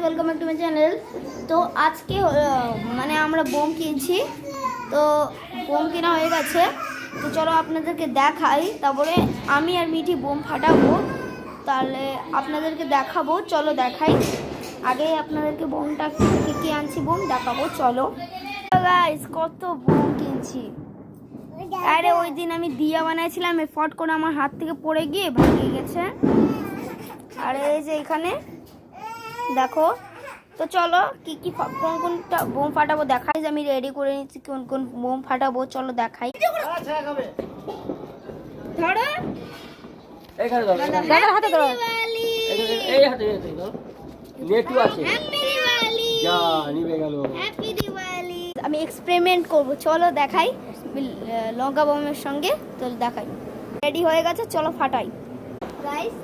Welcome back to my channel. তো আজকে মানে আমরা বোম কিনছি, তো বোম কেনা হয়ে গেছে। তো চলো আপনাদেরকে দেখাই, তারপরে আমি আর মিঠি বোম ফাটাবো, তাহলে আপনাদেরকে দেখাবো। চলো দেখাই, আগে আপনাদেরকে বোমটা কি আনছি বোম দেখাবো। চলো গাইস, কত বোম কিনছি। আরে ওই দিন আমি দিয়া বানাইছিলাম, ফট করে আমার হাত থেকে পড়ে গিয়ে ভাঙিয়ে গেছে। আর এই যে এখানে দেখো। তো চলো কোন কোনটা বোম ফাটাবো দেখাই, যে আমি রেডি করে নিচ্ছি কোন কোন বোম ফাটাবো। চলো দেখাই। ধরো এইখানে ধরো, দাদার হাতে ধরো। এই হাতে ধরো, নেটু আছে যা নিভে গেল। আমি এক্সপেরিমেন্ট করব, চলো দেখাই লঙ্কা বোমের সঙ্গে। তো দেখাই, রেডি হয়ে গেছে, চলো ফাটাই গাইস।